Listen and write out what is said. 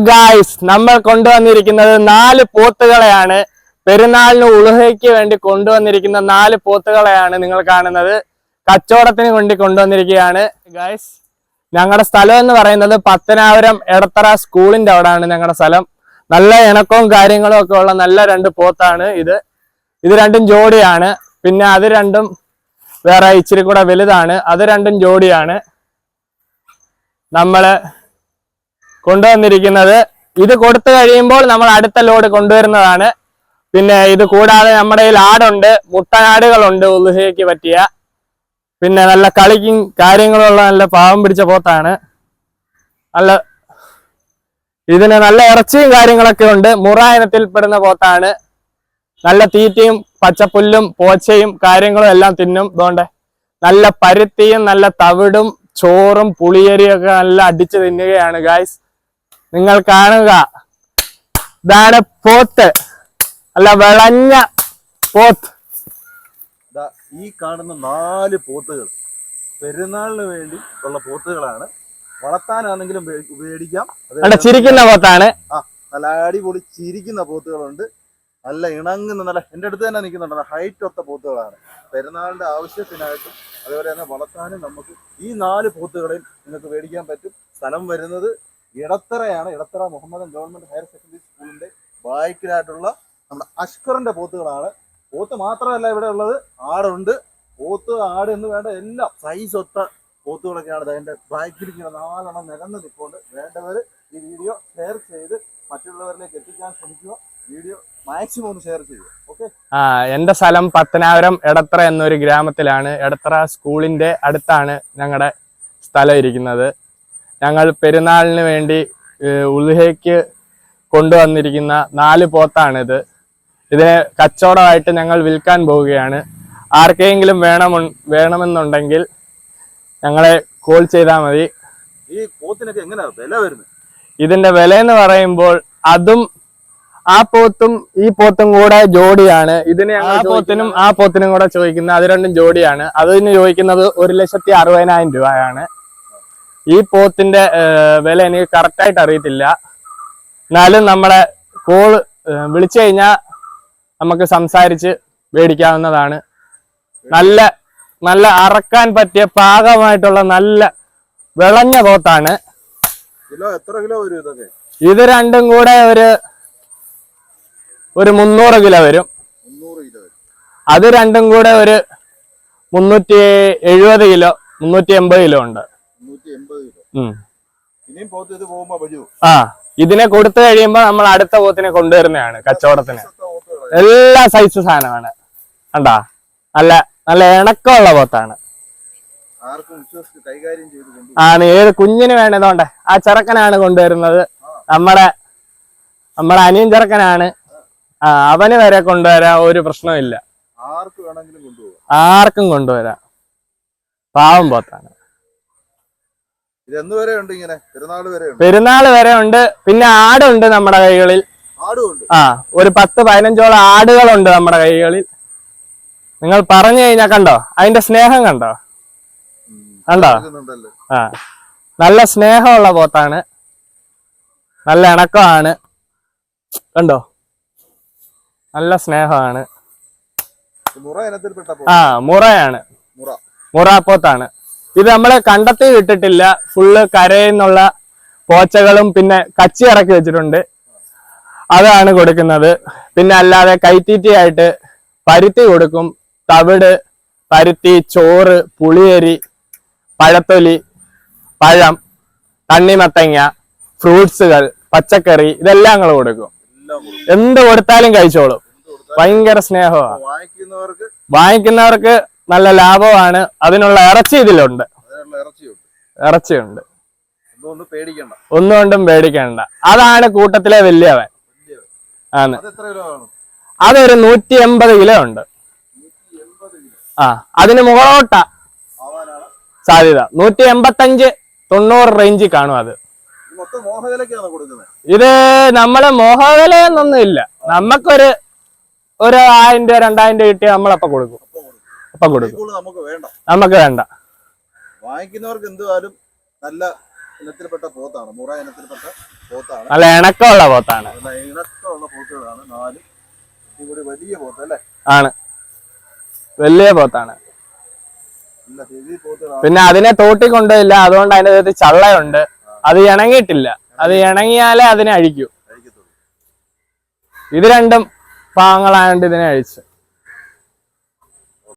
Guys, നമ്മൾ കൊണ്ടുവന്നിരിക്കുന്നത് 4 പോത്തുകളെയാണ്. പെരുന്നാളിന് ഉളുഹയ്ക്ക് വേണ്ടി കൊണ്ടുവന്നിരിക്കുന്ന 4 പോത്തുകളെയാണ് നിങ്ങൾ കാണുന്നത്. കച്ചവടത്തിന് വേണ്ടി കൊണ്ടുവന്നിരിക്കുകയാണ് ഗായ്സ്. ഞങ്ങളുടെ സ്ഥലം എന്ന് പറയുന്നത് പത്തനാപുരം എടത്തറ സ്കൂളിന്റെ അവിടെയാണ് ഞങ്ങളുടെ സ്ഥലം. നല്ല ഇണക്കവും കാര്യങ്ങളും ഒക്കെ ഉള്ള നല്ല 2 പോത്താണ് ഇത് രണ്ടും ജോഡിയാണ്. പിന്നെ അത് രണ്ടും വേറെ ഇച്ചിരി കൂടെ വലുതാണ്. അത് രണ്ടും ജോഡിയാണ് നമ്മള് കൊണ്ടുവന്നിരിക്കുന്നത്. ഇത് കൊടുത്തു കഴിയുമ്പോൾ നമ്മൾ അടുത്ത ലോഡ് കൊണ്ടുവരുന്നതാണ്. പിന്നെ ഇത് കൂടാതെ നമ്മുടെ കയ്യിൽ ആടുണ്ട്, മുട്ടനാടുകളുണ്ട് ഉളുഹയ്ക്ക് പറ്റിയ. പിന്നെ നല്ല കളിക്കും കാര്യങ്ങളുള്ള നല്ല പാവം പിടിച്ച പോത്താണ്. ഇതിന് നല്ല ഇറച്ചിയും കാര്യങ്ങളൊക്കെ ഉണ്ട്. മുറ ഇനത്തിൽപ്പെടുന്ന പോത്താണ്. നല്ല തീറ്റയും പച്ചപ്പുല്ലും പോച്ചയും കാര്യങ്ങളും എല്ലാം തിന്നും. അതുകൊണ്ട് നല്ല പരുത്തിയും നല്ല തവിടും ചോറും പുളിയരിയും ഒക്കെ നല്ല അടിച്ചു തിന്നുകയാണ് ഗായ്സ്. നിങ്ങൾ കാണുക, ഇതാണ് പോത്ത്, അല്ല വിളഞ്ഞ പോത്ത്. ഈ കാണുന്ന 4 പോത്തുകൾ പെരുന്നാളിന് വേണ്ടി ഉള്ള പോത്തുകളാണ്. വളർത്താനാണെങ്കിലും ഉപയോഗിക്കാം. ചിരിക്കുന്ന പോത്താണ്. നല്ല അടിപൊളി ചിരിക്കുന്ന പോത്തുകളുണ്ട്. നല്ല ഇണങ്ങുന്ന നല്ല എൻ്റെ അടുത്ത് തന്നെ നിൽക്കുന്നുണ്ട്. ഹൈറ്റ് ഒത്ത പോത്തുകളാണ്. പെരുന്നാളിന്റെ ആവശ്യത്തിനായിട്ടും അതുപോലെ തന്നെ വളർത്താനും നമുക്ക് ഈ 4 പോത്തുകളെയും നിങ്ങൾക്ക് മേടിക്കാൻ പറ്റും. സ്ഥലം വരുന്നത് ഇടത്തറയാണ്. Edathara Muhammadan government higher secondary സ്കൂളിന്റെ ബാക്കിലായിട്ടുള്ള നമ്മുടെ അഷ്കറിന്റെ പോത്തുകളാണ്. പോത്ത് മാത്രമല്ല ഇവിടെ ഉള്ളത്, ആടുണ്ട്. പോത്ത് ആട് എന്ന് വേണ്ട എല്ലാം സൈസ് ഒത്ത പോത്തുകളൊക്കെയാണ്. അതിന്റെ ബാക്കിലിരിക്കുന്ന 4 എണ്ണം നിരന്ന് നിൽക്കൊണ്ട്. വേണ്ടവർ ഈ വീഡിയോ ഷെയർ ചെയ്ത് മറ്റുള്ളവരിലേക്ക് എത്തിക്കാൻ ശ്രമിക്കുക. വീഡിയോ മാക്സിമം ഒന്ന് ഷെയർ ചെയ്യുക. ഓക്കെ. എന്റെ സ്ഥലം പത്തനാപുരം എടത്തറ എന്നൊരു ഗ്രാമത്തിലാണ്. എടത്തറ സ്കൂളിന്റെ അടുത്താണ് ഞങ്ങളുടെ സ്ഥലം ഇരിക്കുന്നത്. ഞങ്ങൾ പെരുന്നാളിന് വേണ്ടി ഉളുഹയ്ക്ക് കൊണ്ടുവന്നിരിക്കുന്ന 4 പോത്താണിത്. ഇതിനെ കച്ചവടമായിട്ട് ഞങ്ങൾ വിൽക്കാൻ പോവുകയാണ്. ആർക്കെങ്കിലും വേണമെന്നുണ്ടെങ്കിൽ ഞങ്ങളെ കോൾ ചെയ്താൽ മതി. ഈ പോത്തിനൊക്കെ എങ്ങനെയാ വില വരുന്നത്? ഇതിന്റെ വില എന്ന് പറയുമ്പോൾ അതും ആ പോത്തും ഈ പോത്തും കൂടെ ജോഡിയാണ്. ഇതിന് ആ പോത്തിനും കൂടെ ചോദിക്കുന്നത്, അത് രണ്ടും ജോഡിയാണ്. അതിന് ചോദിക്കുന്നത് 1,60,000 രൂപയാണ്. ഈ പോത്തിന്റെ വില എനിക്ക് കറക്റ്റായിട്ട് അറിയത്തില്ല. എന്നാലും നമ്മളെ കോള് വിളിച്ചു കഴിഞ്ഞാൽ നമുക്ക് സംസാരിച്ച് മേടിക്കാവുന്നതാണ്. നല്ല നല്ല അറക്കാൻ പറ്റിയ പാകമായിട്ടുള്ള നല്ല വിളഞ്ഞ പോത്താണ്. എത്ര കിലോ വരും ഇതൊക്കെ? ഇത് രണ്ടും കൂടെ ഒരു 300 കിലോ വരും. അത് രണ്ടും കൂടെ ഒരു 370 കിലോ 380 കിലോ ഉണ്ട്. ഇതിനെ കൊടുത്തു കഴിയുമ്പോ നമ്മൾ അടുത്ത പോത്തിനെ കൊണ്ടുവരുന്നതാണ് കച്ചവടത്തിന്. എല്ലാ സൈസ് സാധനമാണ്. കണ്ടാ, നല്ല നല്ല ഇണക്കമുള്ള പോത്താണ്. ഏത് കുഞ്ഞിന് വേണ്ടതുകൊണ്ട് ആ ചെറുക്കനാണ് കൊണ്ടുവരുന്നത്. നമ്മുടെ അനിയൻ ചെറുക്കനാണ്. അവന് വരെ കൊണ്ടുവരാൻ ഒരു പ്രശ്നമില്ല. ആർക്കും കൊണ്ടുവരാം. പാവം പോത്താണ്. പെരുന്നാള് വരെ ഉണ്ട്. പിന്നെ ആടുണ്ട് നമ്മുടെ കൈകളിൽ. ഒരു 10-15ഓളം ആടുകളുണ്ട് നമ്മുടെ കൈകളിൽ. നിങ്ങൾ പറഞ്ഞു കഴിഞ്ഞാൽ കണ്ടോ അതിന്റെ സ്നേഹം കണ്ടോ? നല്ല സ്നേഹമുള്ള പോത്താണ്. നല്ല ഇണക്കമാണ്. കണ്ടോ, നല്ല സ്നേഹമാണ്. മുറയാണ്, മുറ പോത്താണ്. ഇത് നമ്മള് കണ്ടെത്തി വിട്ടിട്ടില്ല. ഫുള്ള് കരയിൽ നിന്നുള്ള പോച്ചകളും പിന്നെ കച്ചി ഇറക്കി വെച്ചിട്ടുണ്ട്. അതാണ് കൊടുക്കുന്നത്. പിന്നെ അല്ലാതെ കൈത്തീറ്റയായിട്ട് പരുത്തി കൊടുക്കും. തവിട്, പരുത്തി, ചോറ്, പുളിയരി, പഴത്തൊലി, പഴം, തണ്ണിമത്തങ്ങ, ഫ്രൂട്ട്സുകൾ, പച്ചക്കറി, ഇതെല്ലാം ഞങ്ങൾ കൊടുക്കും. എന്ത് കൊടുത്താലും കഴിച്ചോളും. ഭയങ്കര സ്നേഹമാണ്. വാങ്ങിക്കുന്നവർക്ക് നല്ല ലാഭമാണ്. അതിനുള്ള ഇറച്ചി ഇതിലുണ്ട്. ഇറച്ചിയുണ്ട്. ഒന്നുകൊണ്ടും പേടിക്കണ്ട. അതാണ് കൂട്ടത്തിലെ വലിയവൻ. ആണ്. അതൊരു 180 കിലോ ഉണ്ട്. അതിന് മുകളോട്ട സാധ്യത. 185-90 റേഞ്ചിൽ കാണും. അത് ഇത് നമ്മള് മോഹവിലയൊന്നും ഇല്ല. നമുക്കൊരു 1,000 രൂപ 2,000 രൂപ കിട്ടിയാൽ നമ്മളപ്പ കൊടുക്കും. നമുക്ക് വേണ്ട. വാങ്ങിക്കുന്നവർക്ക് എന്തുവാലും നല്ല ഇനത്തിൽപ്പെട്ട പോത്താണ്. മുറ ഇനത്തിൽപ്പെട്ട പോത്താണ്. നല്ല ഇണക്കമുള്ള പോത്താണ്. നല്ല ഇണക്കമുള്ള പോത്തുകളാണ് 4 ഇവിടെ വലിയ പോത്ത് അല്ലേ? ആണ്, വലിയ പോത്താണ്. നല്ല ഹെവി പോത്തുകളാണ്. പിന്നെ അതിനെ തോട്ടി കൊണ്ടുപോയില്ല, അതുകൊണ്ട് അതിന്റെ അകത്ത് ചള്ളയുണ്ട്. അത് ഇണങ്ങിയിട്ടില്ല. അത് ഇണങ്ങിയാലേ അതിനെ അഴിക്കൂ. ഇത് രണ്ടും പാവങ്ങളായോണ്ട് ഇതിനെ അഴിച്ചു.